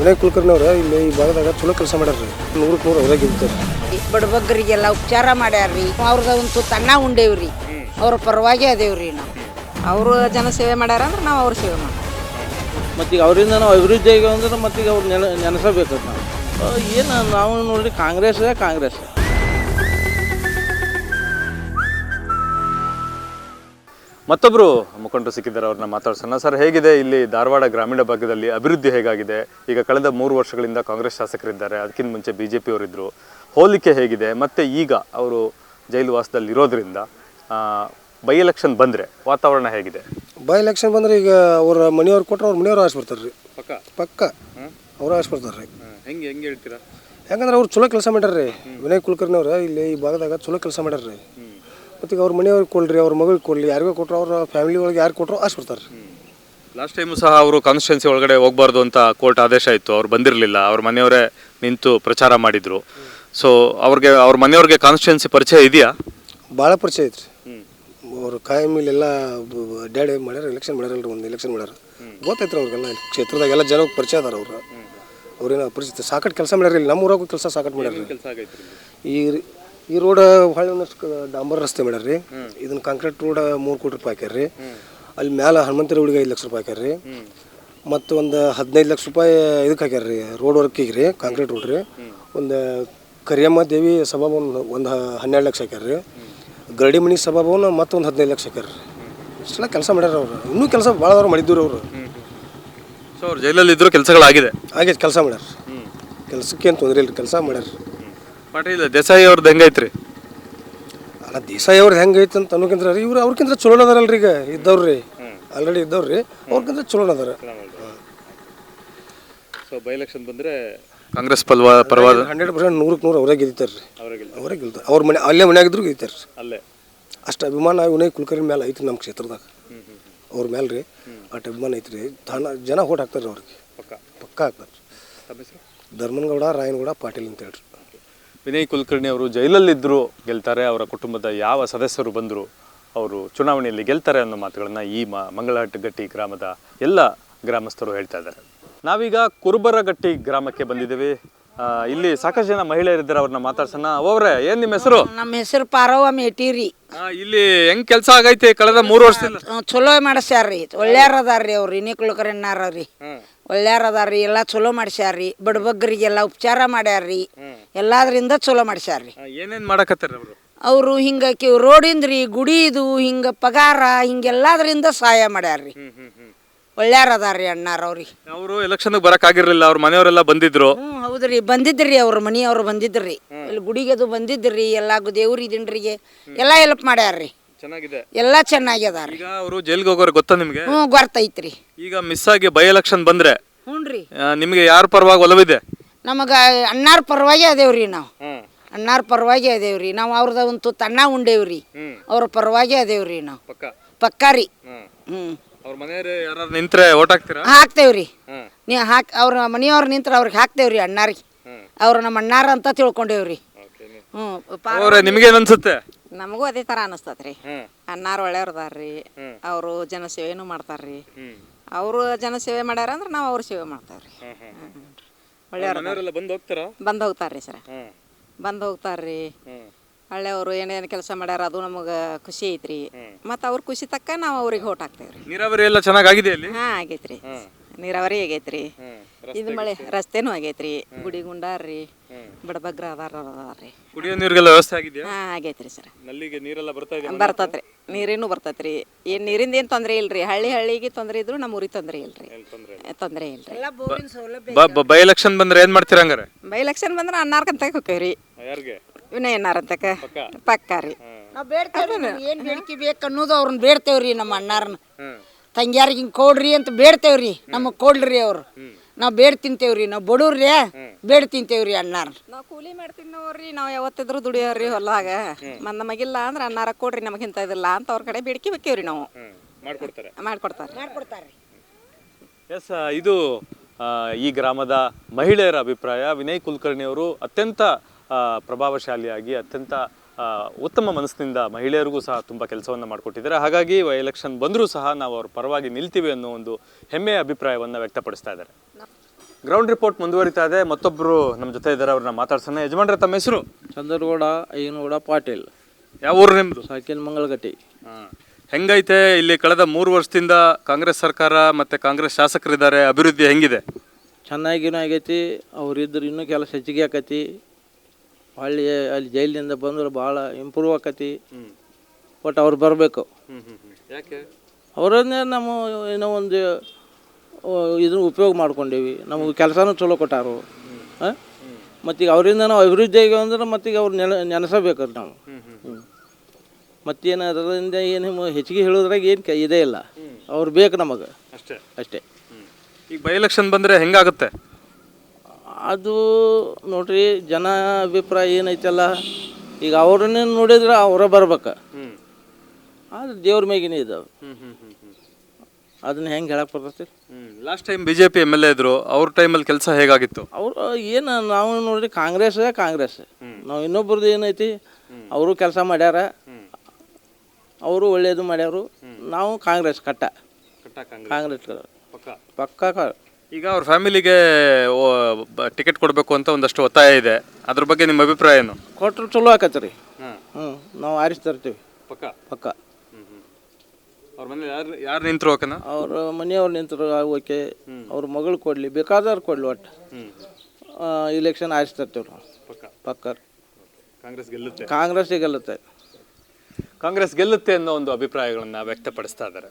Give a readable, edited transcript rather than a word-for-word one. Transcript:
ವಿನಯ್ ಕುಲಕರ್ಣಿಯವ್ರು ಇಲ್ಲಿ ಈ ಭಾಗದಾಗ ಚಲೋ ಕೆಲಸ ಮಾಡ್ಯಾರ್ರಿ. 100ಕ್ಕೆ 100 ಅವರೇ ಗೆಲ್ತಾರೆ. ಬಡಬಗ್ಗರಿಗೆಲ್ಲ ಉಪಚಾರ ಮಾಡ್ಯಾರ್ರಿ. ಅವ್ರದ ಒಂದು ತನ್ನ ಉಂಡೇವ್ರಿ. ಅವ್ರ ಪರವಾಗಿ ಅದೇವ್ರಿ. ನಾವು ಅವರು ಜನಸೇವೆ ಮಾಡ್ಯಾರ ಅಂದ್ರೆ ನಾವು ಅವ್ರ ಸೇವೆ ಮಾಡ್ತೀವಿ. ಮತ್ತೀಗ ಅವರಿಂದ ನಾವು ಅಭಿವೃದ್ಧಿ ಆಗಿ ಅಂದ್ರೆ ಮತ್ತೀಗ ಅವ್ರು ನೆನೆಸಬೇಕು. ನಾವು ಏನು ನಾವು ನೋಡ್ರಿ ಕಾಂಗ್ರೆಸ್ ಮತ್ತೊಬ್ಬರು ಮುಖಂಡರು ಸಿಕ್ಕಿದ್ದಾರೆ, ಅವ್ರನ್ನ ಮಾತಾಡ್ಸೋಣ. ಸರ್, ಹೇಗಿದೆ ಇಲ್ಲಿ ಧಾರವಾಡ ಗ್ರಾಮೀಣ ಭಾಗದಲ್ಲಿ ಅಭಿವೃದ್ಧಿ ಹೇಗಾಗಿದೆ? ಈಗ ಕಳೆದ 3 ವರ್ಷಗಳಿಂದ ಕಾಂಗ್ರೆಸ್ ಶಾಸಕರಿದ್ದಾರೆ, ಅದಕ್ಕಿಂತ ಮುಂಚೆ BJP ಅವರಿದ್ದರು. ಹೋಲಿಕೆ ಹೇಗಿದೆ? ಮತ್ತು ಈಗ ಅವರು ಜೈಲು ವಾಸದಲ್ಲಿ ಇರೋದ್ರಿಂದ ಬೈ ಎಲೆಕ್ಷನ್ ಬಂದರೆ ವಾತಾವರಣ ಹೇಗಿದೆ? ಬೈ ಎಲೆಕ್ಷನ್ ಬಂದ್ರೆ ಈಗ ಅವ್ರ ಮನೆಯವ್ರು ಕೊಟ್ಟರೆ ಅವ್ರ ಮನೆಯವ್ರು ಆಸ್ಬಿಡ್ತಾರೆ ರೀ. ಪಕ್ಕ ಅವ್ರು ಆಸ್ಬಿಡ್ತಾರೆ ರೀ. ಹೆಂಗೆ ಹೇಳ್ತೀರಾ? ಯಾಕಂದ್ರೆ ಅವ್ರು ಚಲೋ ಕೆಲಸ ಮಾಡ್ಯಾರ್ರಿ. ವಿನಯ್ ಕುಲಕರ್ಣಿಯವ್ರು ಇಲ್ಲಿ ಈ ಭಾಗದಾಗ ಚಲೋ ಕೆಲಸ ಮಾಡ್ಯಾರ್ರಿ. ಮತ್ತೀಗ ಅವ್ರ ಮನೆಯವ್ರಿಗೆ ಕೊಡ್ರಿ, ಅವ್ರ ಮಗಳಿಗೆ ಕೊಡಲಿ, ಯಾರಿಗೋ ಕೊಟ್ಟರು ಅವ್ರ ಫ್ಯಾಮಿಲಿ ಒಳಗೆ ಯಾರು ಕೊಟ್ಟರು ಆಸ್ಬಿಡ್ತಾರೆ. ಲಾಸ್ಟ್ ಟೈಮು ಸಹ ಅವರು ಕಾನ್ಸ್ಟಿಟ್ಯೂನ್ಸಿ ಒಳಗಡೆ ಹೋಗಬಾರ್ದು ಅಂತ ಕೋರ್ಟ್ ಆದೇಶ ಇತ್ತು, ಅವ್ರು ಬಂದಿರಲಿಲ್ಲ. ಅವ್ರ ಮನೆಯವರೇ ನಿಂತು ಪ್ರಚಾರ ಮಾಡಿದರು. ಸೊ ಅವ್ರ ಮನೆಯವ್ರಿಗೆ ಕಾನ್ಸ್ಟಿಟ್ಯೂನ್ಸಿ ಪರಿಚಯ ಇದೆಯಾ? ಭಾಳ ಪರಿಚಯ ಐತ್ರಿ. ಅವ್ರು ಕಾಯಂ ಇಲ್ಲೆಲ್ಲ ಅಡ್ಡಾಡಿ ಮಾಡ್ಯಾರ, ಎಲೆಕ್ಷನ್ ಮಾಡ್ಯಾರಲ್ರಿ. ಒಂದು ಎಲೆಕ್ಷನ್ ಮಾಡ್ಯಾರ, ಗೊತ್ತೈತ್ರಿ ಅವ್ರಿಗೆಲ್ಲ. ಕ್ಷೇತ್ರದಾಗೆಲ್ಲ ಜನ ಪರಿಚಯ ಅದಾರ. ಅವ್ರೇನೋ ಪರಿಚಿತ ಸಾಕಟ್ಟು ಕೆಲಸ ಮಾಡ್ಯಾರ. ಇಲ್ಲಿ ನಮ್ಮ ಊರಾಗೂ ಕೆಲಸ ಸಾಕಟ್ಟು ಮಾಡ್ಯಾರ. ಈ ರೋಡ್ ಹೊಳ್ಳಿ ಒಂದಷ್ಟು ಡಾಂಬರ್ ರಸ್ತೆ ಮಾಡ್ಯಾರ್ರಿ. ಇದನ್ನ ಕಾಂಕ್ರೀಟ್ ರೋಡ್ 3 ಕೋಟಿ ರೂಪಾಯಿ ಹಾಕ್ಯಾರ್ರಿ. ಅಲ್ಲಿ ಮ್ಯಾಲೆ ಹನುಮಂತರ ಹುಡುಗ 5 ಲಕ್ಷ ರೂಪಾಯಿ ಹಾಕ್ಯಾರ್ರಿ. ಮತ್ತು ಒಂದು 15 ಲಕ್ಷ ರೂಪಾಯಿ ಇದಕ್ಕೆ ಹಾಕ್ಯಾರ್ರಿ, ರೋಡ್ ವರ್ಕಿಗೆ ರೀ, ಕಾಂಕ್ರೀಟ್ ರೋಡ್ ರೀ. ಒಂದು ಕರಿಯಮ್ಮ ದೇವಿ ಸಭಾಭವನ ಒಂದು 12 ಲಕ್ಷ ಹಾಕ್ಯಾರ್ರಿ. ಗರಡಿ ಮನಿ ಸಭಾಭವನ ಮತ್ತೊಂದು 15 ಲಕ್ಷ ಹಾಕ್ಯಾರ್ರಿ. ಇಷ್ಟೆಲ್ಲ ಕೆಲಸ ಮಾಡ್ಯಾರ ಅವರು. ಇನ್ನೂ ಕೆಲಸ ಭಾಳ ಮಾಡಿದ್ರು ಅವರು. ಸೊ ಅವ್ರು ಜೈಲಲ್ಲಿ ಇದ್ರು ಕೆಲಸಗಳಾಗಿದೆ, ಕೆಲಸ ಮಾಡ್ಯಾರ. ಕೆಲಸಕ್ಕೆ ಏನು ತೊಂದರೆ ಇಲ್ಲ, ಕೆಲಸ ಮಾಡ್ಯಾರ. ಪಾಟೀಲ್ ದೇಸಾಯಿ ಅವ್ರದ್ದು ಹೆಂಗೈತ್ರಿ? ಅಲ್ಲ, ದೇಸಾಯಿ ಅವ್ರದ್ದು ಹೆಂಗೈತೆ ಅಂತ ಅನ್ನೋಕ್ಕಿಂತ ಇವ್ರು ಅವ್ರಕ್ಕಿಂತ ಚಲೋ ಅದಾರಲ್ರಿ. ಈಗ ಇದ್ದವ್ರಿ, ಆಲ್ರೆಡಿ ಇದ್ದವ್ರಿ, ಅವ್ರಕ್ಕಿಂತ ಚಲೋ ಅದಾರ. ಸೊ ಬೈ ಎಲೆಕ್ಷನ್ ಬಂದರೆ ಕಾಂಗ್ರೆಸ್ ಪರವಾದ 100% 100ಕ್ಕೆ 100 ಅವರೇ ಗೆಲ್ತಾರೆ. ಅವರೇ ಗೆಲ್ತಾರೆ. ಅವ್ರ ಮನೆ ಅಲ್ಲೇ ಮನೆಯಾಗಿದ್ರು ಗೆಲ್ತಾರೆ. ಅಲ್ಲೇ ಅಷ್ಟು ಅಭಿಮಾನ ವಿನಯ್ ಕುಲಕರ್ಣಿ ಮೇಲೆ ಐತ್ರಿ ನಮ್ಮ ಕ್ಷೇತ್ರದಾಗ. ಅವ್ರ ಮೇಲೆ ರೀ ಅಷ್ಟು ಅಭಿಮಾನ ಐತ್ರಿ. ಜನ ಓಟ್ ಹಾಕ್ತಾರೆ ಅವ್ರಿಗೆ, ಪಕ್ಕ ಹಾಕ್ತಾರೆ. ಧರ್ಮನಗೌಡ ರಾಯನಗೌಡ ಪಾಟೀಲ್ ಅಂತ ಹೇಳ್ರಿ. ವಿನಯ್ ಕುಲಕರ್ಣಿ ಅವರು ಜೈಲಲ್ಲಿದ್ದರೂ ಗೆಲ್ತಾರೆ, ಅವರ ಕುಟುಂಬದ ಯಾವ ಸದಸ್ಯರು ಬಂದರೂ ಅವರು ಚುನಾವಣೆಯಲ್ಲಿ ಗೆಲ್ತಾರೆ ಅನ್ನೋ ಮಾತುಗಳನ್ನು ಈ ಮಂಗಳಹಟ್ಟಗಟ್ಟಿ ಗ್ರಾಮದ ಎಲ್ಲ ಗ್ರಾಮಸ್ಥರು ಹೇಳ್ತಾ ಇದ್ದಾರೆ. ನಾವೀಗ ಕುರುಬರಗಟ್ಟಿ ಗ್ರಾಮಕ್ಕೆ ಬಂದಿದ್ದೀವಿ. ಇಲ್ಲಿ ಸಾಕಷ್ಟು ಜನ ಮಹಿಳೆಯರಿದ್ದಾರೆ, ಅವ್ರನ್ನ ಮಾತಾಡ್ಸೋಣ. ಅವರೇ, ಏನು ನಿಮ್ಮ ಹೆಸರು? ನಮ್ಮ ಹೆಸರು ಪಾರವ್ವ ಮೇಟಿರಿ. ಇಲ್ಲಿ ಹೆಂಗ್ ಕೆಲಸ ಆಗೈತೆ ಕಳೆದ 3 ವರ್ಷದಿಂದ? ಚಲೋ ಮಾಡಿಸ್ಯಾರ್ರಿ. ಒಳ್ಳೆಯವ್ರ ಅದಾರ್ರಿ ಅವ್ರು. ವಿನಯ್ ಕುಲಕರ್ಣಿಯವ್ರಿ ಒಳ್ಳೆಯವ್ರ ಅದಾರ್ರಿ. ಎಲ್ಲ ಚಲೋ ಮಾಡಿಸ್ಯಾರ್ರಿ. ಬಡಬಗ್ಗರಿಗೆಲ್ಲ ಉಪಚಾರ ಮಾಡ್ಯಾರ್ರಿ. ಎಲ್ಲಾದ್ರಿಂದ ಚಲೋ ಮಾಡಿಸ್ಯಾರ್ರಿ. ಏನೇನು ಮಾಡಕತ್ತಾರ ಅವರು? ಹಿಂಗ ರೋಡಿಂದ್ರಿ, ಗುಡಿದು, ಹಿಂಗ ಪಗಾರ, ಹಿಂಗೆಲ್ಲಾದ್ರಿಂದ ಸಹಾಯ ಮಾಡ್ಯಾರ್ರಿ. ಒಳ್ಳೆಯವ್ರ ಅದಾರ್ರಿ ಅಣ್ಣಾರ ಅವ್ರಿಗೆ. ಅವರು ಎಲೆಕ್ಷನ್ ಬರಕಾಗಿರ್ಲಿಲ್ಲ, ಅವ್ರ ಮನೆಯವರೆಲ್ಲ ಬಂದಿದ್ರು. ಹೌದ್ರಿ, ಬಂದಿದ್ರಿ. ಅವ್ರ ಮನೆಯವ್ರು ಬಂದಿದ್ರಿ. ಇಲ್ಲಿ ಗುಡಿಗೆ ಅದು ಬಂದಿದ್ರಿ. ಎಲ್ಲ ದೇವ್ರಿ ದಿಂಡ್ರಿಗೆ ಎಲ್ಲ ಹೆಲ್ಪ್ ಮಾಡ್ಯಾರ್ರಿ. ಚೆನ್ನಾಗಿದೆ, ಎಲ್ಲ ಚೆನ್ನಾಗಿ ಅದಾರ. ಈಗ ಅವರು ಜೈಲ್ಗೆ ಹೋಗೋರು ಗೊತ್ತಾ ನಿಮ್ಗೆ? ಗೊತ್ತೈತ್ರಿ. ಈಗ ಮಿಸ್ ಆಗಿ ಬೈ ಎಲೆಕ್ಷನ್ ಬಂದ್ರೆ ಹ್ಞೂನ್ರಿ, ನಿಮ್ಗೆ ಯಾರ ಪರವಾಗಿ ಒಲವಿದೆ? ನಮಗ ಅಣ್ಣಾರ ಪರವಾಗಿ ಅದೇವ್ರಿ. ನಾವು ಅಣ್ಣಾರ ಪರವಾಗಿ ಅದೇವ್ರಿ. ನಾವು ಅವ್ರದ ಒಂದು ತನ್ನ ಉಂಡೇವ್ರಿ. ಅವ್ರ ಪರವಾಗಿ ಅದೇವ್ರಿ. ನಾವು ಪಕ್ಕಾರಿ. ಅವ್ರ ಮನೆಯವ್ರು ಯಾರು ನಿಂತ್ರೆ ಓಟ್ ಹಾಕ್ತೀರಾ? ಹಾಕ್ತೇವ್ರಿ. ಅವ್ರ ಮನೆಯವ್ರು ನಿಂತ್ರ ಅವ್ರಿಗೆ ಹಾಕ್ತೇವ್ರಿ ಅಣ್ಣಾರಿಗೆ. ಅವ್ರು ನಮ್ಮ ಅಣ್ಣಾರ ಅಂತ ತಿಳ್ಕೊಂಡೇವ್ರಿ. ನಿಮ್ಗೇನ್ ಅನ್ಸುತ್ತೆ? ನಮಗೂ ಅದೇ ತರ ಅನಿಸ್ತತ್ರಿ. ಅಣ್ಣಾರು ಒಳ್ಳೆಯವ್ರದಾರ್ರಿ. ಅವರು ಜನಸೇವೆನೂ ಮಾಡ್ತಾರ್ರಿ. ಅವರು ಜನಸೇವೆ ಮಾಡ್ಯಾರ ಅಂದ್ರೆ ನಾವು ಅವ್ರ ಸೇವೆ ಮಾಡ್ತಾವ್ರಿ. ಒಳ್ಳೆಯವ್ರ ಬಂದು ಹೋಗ್ತಾರ್ರಿ ಸರ, ಬಂದು ಹೋಗ್ತಾರ್ರಿ. ಹಳ್ಳಿಯವರು ಏನೇನು ಕೆಲಸ ಮಾಡ್ಯಾರ ಅದು ನಮಗೆ ಖುಷಿ ಐತ್ರಿ. ಮತ್ತು ಅವ್ರ ಖುಷಿ ತಕ್ಕ ನಾವು ಅವ್ರಿಗೆ ಓಟ್ ಹಾಕ್ತೇವ್ರಿ. ನೀರಾವರಿ ಎಲ್ಲ ಚೆನ್ನಾಗಿದೆ ಅಲ್ಲಿ? ಆಗೈತ್ರಿ. ನೀರಾವರಿ ಆಗೈತ್ರಿ. ಇದು ಮಳೆ ರಸ್ತೆನೂ ಆಗೈತ್ರಿ. ಗುಡಿ ಗುಂಡಾರ್ರಿ, ಬಡಬಗ್ರ ಅದಾರ್ರಿ. ಕುಡಿಯೋ ನೀರಿಗೆಲ್ಲ ವ್ಯವಸ್ಥೆ ಆಗಿದೆಯಾ? ಆಗೈತ್ರಿ ಸರ್. ನಲ್ಲಿಗೆ ನೀರೆಲ್ಲ ಬರ್ತತ್ರಿ. ನೀರೇನು ಬರ್ತೈತ್ರಿ. ಏನು ನೀರಿಂದ ಏನು ತೊಂದರೆ ಇಲ್ರಿ. ಹಳ್ಳಿಗೆ ತೊಂದರೆ ಇದ್ರು ನಮ್ಮ ಊರಿಗೆ ತೊಂದರೆ ಇಲ್ರಿ. ತೊಂದರೆ ಇಲ್ರಿ. ಬೈ ಎಲೆಕ್ಷನ್ ಬಂದ್ರೆ ಏನ್ ಮಾಡ್ತೀರ ಹಂಗಾರೆ? ಬೈ ಎಲೆಕ್ಷನ್ ಬಂದ್ರೆ ಅನ್ನಾರ್ಕಂತ ಹೋಗ್ತೇವ್ರಿ. ವಿನಯ್ ಅನ್ನಾರಂತಕ ಪಕ್ಕ ರೀ. ನಾವು ಬೇಡ್ತೇವ್ರಿ. ಏನು ಬೇಡಿಕೆ ಬೇಕು ಅನ್ನೋದು ಅವ್ರನ್ನ ಬೇಡ್ತೇವ್ರಿ. ನಮ್ಮ ಅಣ್ಣಾರನ್ನ ತಂಗ್ಯಾರಿಗೆ ಹಿಂಗೆ ಕೊಡ್ರಿ ಅಂತ ಬೇಡ್ತೇವ್ರಿ. ನಮಗೆ ಕೊಡ್ರಿ ಅವ್ರು. ನಾವು ಬೇಡ್ ತಿಂತೇವ್ರಿ. ನಾವು ಬಡವ್ರಿ ಬೇಡ್ ತಿಂತೇವ್ರಿ ಅಣ್ಣಾರ. ನಾವು ಕೂಲಿ ಮಾಡಿ ತಿನ್ನೋವ್ರಿ. ನಾವು ಯಾವತ್ತಿದ್ರು ದುಡಿಯೋರಿ ಹೊಲ್ದಾಗ. ಮತ್ತು ನಮಗಿಲ್ಲ ಅಂದ್ರೆ ಅಣ್ಣಾರ ಕೊಡ್ರಿ, ನಮಗೆ ಇಂಥ ಇದಿಲ್ಲ ಅಂತ ಅವ್ರ ಕಡೆ ಬೇಡಿಕೆ ಬೇಕೇವ್ರಿ. ನಾವು ಮಾಡ್ಕೊಡ್ತಾರೆ. ಎಸ್, ಇದು ಈ ಗ್ರಾಮದ ಮಹಿಳೆಯರ ಅಭಿಪ್ರಾಯ. ವಿನಯ್ ಕುಲಕರ್ಣಿ ಅವರು ಅತ್ಯಂತ ಪ್ರಭಾವಶಾಲಿಯಾಗಿ, ಅತ್ಯಂತ ಉತ್ತಮ ಮನಸ್ಸಿನಿಂದ ಮಹಿಳೆಯರಿಗೂ ಸಹ ತುಂಬ ಕೆಲಸವನ್ನು ಮಾಡಿಕೊಟ್ಟಿದ್ದಾರೆ. ಹಾಗಾಗಿ ಎಲೆಕ್ಷನ್ ಬಂದರೂ ಸಹ ನಾವು ಅವ್ರ ಪರವಾಗಿ ನಿಲ್ತೀವಿ ಅನ್ನೋ ಒಂದು ಹೆಮ್ಮೆಯ ಅಭಿಪ್ರಾಯವನ್ನು ವ್ಯಕ್ತಪಡಿಸ್ತಾ ಇದ್ದಾರೆ. ಗ್ರೌಂಡ್ ರಿಪೋರ್ಟ್ ಮುಂದುವರಿತಾ ಇದೆ. ಮತ್ತೊಬ್ಬರು ನಮ್ಮ ಜೊತೆ ಇದ್ದಾರೆ, ಅವ್ರನ್ನ ಮಾತಾಡ್ಸೋಣ. ಯಜಮಾನ್ರೆ, ತಮ್ಮ ಹೆಸರು? ಚಂದ್ರಗೌಡ ಅಯ್ಯನಗೌಡ ಪಾಟೀಲ್, ಯಾವ ಊರು ನಿಮ್ಮದು? ಸಾಕಿನ ಮಂಗಳಗಟ್ಟಿ. ಹೆಂಗೈತೆ ಇಲ್ಲಿ ಕಳೆದ 3 ವರ್ಷದಿಂದ ಕಾಂಗ್ರೆಸ್ ಸರ್ಕಾರ ಮತ್ತು ಕಾಂಗ್ರೆಸ್ ಶಾಸಕರಿದ್ದಾರೆ, ಅಭಿವೃದ್ಧಿ ಹೆಂಗಿದೆ? ಚೆನ್ನಾಗಿನೂ ಆಗೈತಿ. ಅವ್ರಿದ್ರು ಇನ್ನೂ ಕೆಲಸ ಹೆಚ್ಚಿಗೆ ಆಕತಿ. ಅಲ್ಲಿ ಜೈಲಿನಿಂದ ಬಂದ್ರೆ ಭಾಳ ಇಂಪ್ರೂವ್ ಆಕತಿ. ಒಟ್ಟು ಅವ್ರು ಬರಬೇಕು. ಯಾಕೆ? ಅವರನ್ನೇ ನಮ್ಮ ಏನೋ ಒಂದು ಇದನ್ನು ಉಪಯೋಗ ಮಾಡ್ಕೊಂಡೀವಿ. ನಮಗೆ ಕೆಲಸನೂ ಚಲೋ ಕೊಟ್ಟಾರು. ಮತ್ತೀಗ ಅವರಿಂದ ನಾವು ಅಭಿವೃದ್ಧಿ ಆಗಿ ಅಂದ್ರೆ ಮತ್ತೀಗ ಅವ್ರು ನೆನೆಸಬೇಕು ನಾವು. ಮತ್ತೇನು ಅದರಿಂದ ಏನು ಹೆಚ್ಚಿಗೆ ಹೇಳೋದ್ರಾಗ ಏನು ಇದೇ ಇಲ್ಲ. ಅವ್ರು ಬೇಕು ನಮಗೆ ಅಷ್ಟೇ. ಈಗ ಬೈ ಎಲೆಕ್ಷನ್ ಬಂದರೆ ಹೆಂಗಾಗುತ್ತೆ? ಅದು ನೋಡ್ರಿ, ಜನ ಅಭಿಪ್ರಾಯ ಏನೈತಲ್ಲ, ಈಗ ಅವ್ರನ್ನೇ ನೋಡಿದ್ರೆ ಅವರ ಬರ್ಬೇಕು. ಆದ್ರೆ ದೇವ್ರ ಮೇಗಿನೇ ಇದ್ದಾವೆ. ಅದನ್ನ ಹೆಂಗೆ ಹೇಳಕ್ಕೆ ಬರ್ತೈತಿ? ಲಾಸ್ಟ್ ಟೈಮ್ BJP MLA ಇದ್ರು, ಅವ್ರ ಟೈಮಲ್ಲಿ ಕೆಲಸ ಹೇಗಾಗಿತ್ತು? ಅವರು ಏನು ನಾವು ನೋಡ್ರಿ ಕಾಂಗ್ರೆಸ್. ನಾವು ಇನ್ನೊಬ್ರದ್ದು ಏನೈತಿ, ಅವರು ಕೆಲಸ ಮಾಡ್ಯಾರ, ಅವರು ಒಳ್ಳೇದು ಮಾಡ್ಯಾರು. ನಾವು ಕಾಂಗ್ರೆಸ್ ಕಾಂಗ್ರೆಸ್ ಪಕ್ಕ. ಈಗ ಅವ್ರ ಫ್ಯಾಮಿಲಿಗೆ ಟಿಕೆಟ್ ಕೊಡಬೇಕು ಅಂತ ಒಂದಷ್ಟು ಒತ್ತಾಯ ಇದೆ, ಅದ್ರ ಬಗ್ಗೆ ನಿಮ್ಮ ಅಭಿಪ್ರಾಯ ಏನು? ಕೊಟ್ಟರು ಚಲೋ ಆಕತ್ತಿ ರೀ. ನಾವು ಆರಿಸ್ತಿರ್ತೀವಿ ಪಕ್ಕ. ಅವ್ರ ಮನೇಲಿ ಯಾರು ನಿಂತರು ಓಕೆನಾ? ಅವ್ರ ಮನೆಯವ್ರು ನಿಂತರು ಓಕೆ. ಅವ್ರ ಮಗಳು ಕೊಡಲಿ, ಬೇಕಾದವ್ರು ಕೊಡಲಿ, ಒಟ್ಟು ಇಲೆಕ್ಷನ್ ಆರಿಸ್ತಿರ್ತೀವಿ ನಾವು ಪಕ್ಕ. ಕಾಂಗ್ರೆಸ್ ಗೆಲ್ಲುತ್ತೆ ಕಾಂಗ್ರೆಸ್ ಗೆಲ್ಲುತ್ತೆ ಅನ್ನೋ ಒಂದು ಅಭಿಪ್ರಾಯಗಳನ್ನ ವ್ಯಕ್ತಪಡಿಸ್ತಾ ಇದ್ದಾರೆ.